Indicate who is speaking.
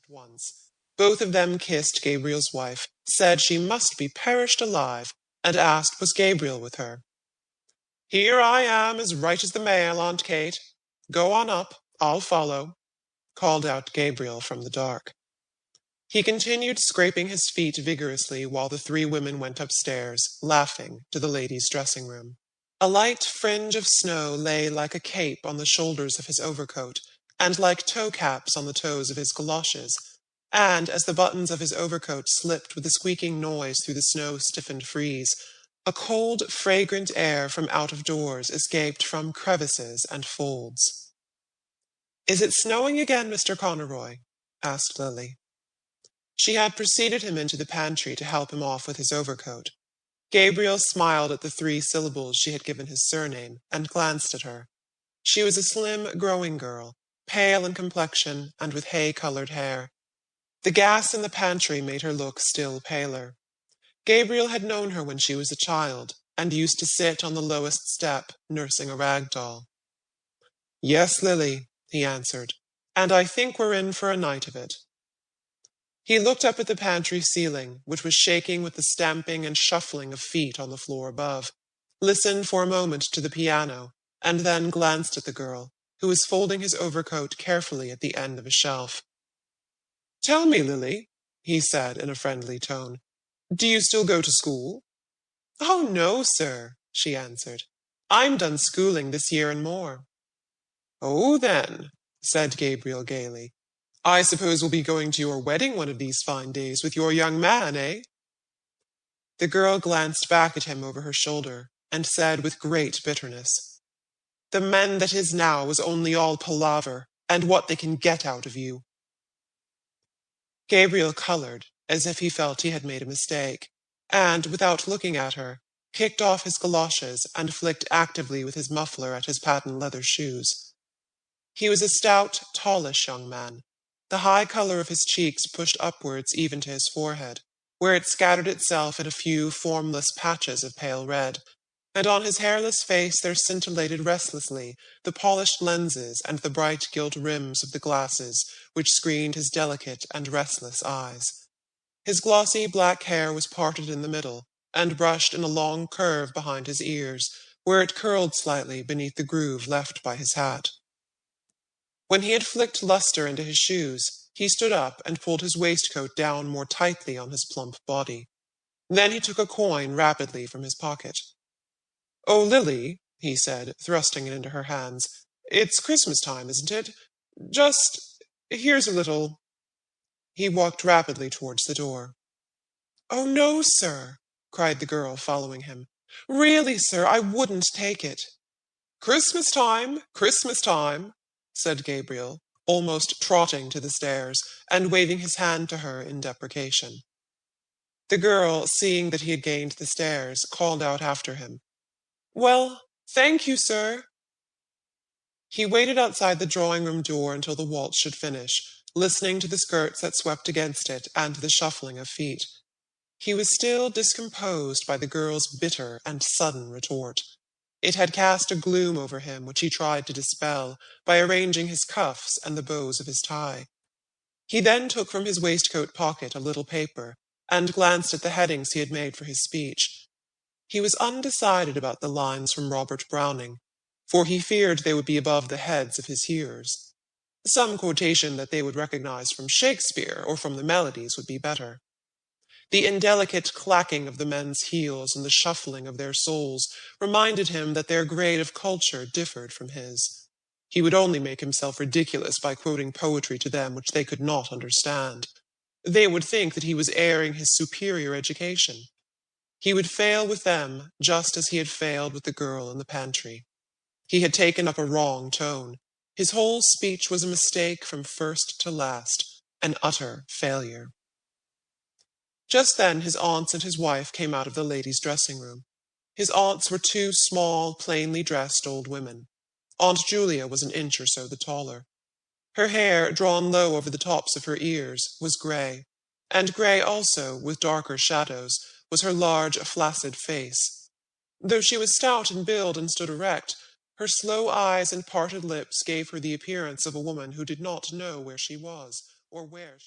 Speaker 1: once. Both of them kissed Gabriel's wife, said she must be perished alive, and asked was Gabriel with her. "Here I am, as right as the mail, Aunt Kate. Go on up, I'll follow," called out Gabriel from the dark. He continued scraping his feet vigorously while the three women went upstairs, laughing, to the ladies' dressing room. A light fringe of snow lay like a cape on the shoulders of his overcoat, and like toe-caps on the toes of his galoshes, and as the buttons of his overcoat slipped with a squeaking noise through the snow-stiffened frieze, a cold, fragrant air from out of doors escaped from crevices and folds. "Is it snowing again, Mr. Conroy?" asked Lily. She had preceded him into the pantry to help him off with his overcoat. Gabriel smiled at the 3 syllables she had given his surname, and glanced at her. She was a slim, growing girl, pale in complexion and with hay-coloured hair. The gas in the pantry made her look still paler. Gabriel had known her when she was a child, and used to sit on the lowest step, nursing a rag doll. "Yes, Lily," he answered, "and I think we're in for a night of it." He looked up at the pantry ceiling, which was shaking with the stamping and shuffling of feet on the floor above, listened for a moment to the piano, and then glanced at the girl, who was folding his overcoat carefully at the end of a shelf. "Tell me, Lily," he said in a friendly tone, "do you still go to school?" "Oh, no, sir," she answered. "I'm done schooling this year and more." "Oh, then," said Gabriel gaily, "I suppose we'll be going to your wedding one of these fine days with your young man, eh?" The girl glanced back at him over her shoulder, and said with great bitterness, "The man that is now is only all palaver, and what they can get out of you." Gabriel coloured, as if he felt he had made a mistake, and, without looking at her, kicked off his galoshes and flicked actively with his muffler at his patent leather shoes. He was a stout, tallish young man. The high colour of his cheeks pushed upwards even to his forehead, where it scattered itself in a few formless patches of pale red, and on his hairless face there scintillated restlessly the polished lenses and the bright gilt rims of the glasses which screened his delicate and restless eyes. His glossy black hair was parted in the middle, and brushed in a long curve behind his ears, where it curled slightly beneath the groove left by his hat. When he had flicked lustre into his shoes, he stood up and pulled his waistcoat down more tightly on his plump body. Then he took a coin rapidly from his pocket. "Oh, Lily," he said, thrusting it into her hands, "it's Christmas time, isn't it? Here's a little—" He walked rapidly towards the door. "Oh, no, sir," cried the girl, following him. "Really, sir, I wouldn't take it." Christmas time, said Gabriel, almost trotting to the stairs, and waving his hand to her in deprecation. The girl, seeing that he had gained the stairs, called out after him, "Well, thank you, sir." He waited outside the drawing-room door until the waltz should finish, listening to the skirts that swept against it and the shuffling of feet. He was still discomposed by the girl's bitter and sudden retort. It had cast a gloom over him which he tried to dispel by arranging his cuffs and the bows of his tie. He then took from his waistcoat pocket a little paper, and glanced at the headings he had made for his speech. He was undecided about the lines from Robert Browning, for he feared they would be above the heads of his hearers. Some quotation that they would recognize from Shakespeare or from the melodies would be better. The indelicate clacking of the men's heels and the shuffling of their soles reminded him that their grade of culture differed from his. He would only make himself ridiculous by quoting poetry to them which they could not understand. They would think that he was airing his superior education. He would fail with them just as he had failed with the girl in the pantry. He had taken up a wrong tone. His whole speech was a mistake from first to last, an utter failure. Just then his aunts and his wife came out of the ladies' dressing-room. His aunts were 2 small, plainly dressed old women. Aunt Julia was an inch or so the taller. Her hair, drawn low over the tops of her ears, was grey, and grey also, with darker shadows, was her large, flaccid face. Though she was stout in build and stood erect, her slow eyes and parted lips gave her the appearance of a woman who did not know where she was, or where she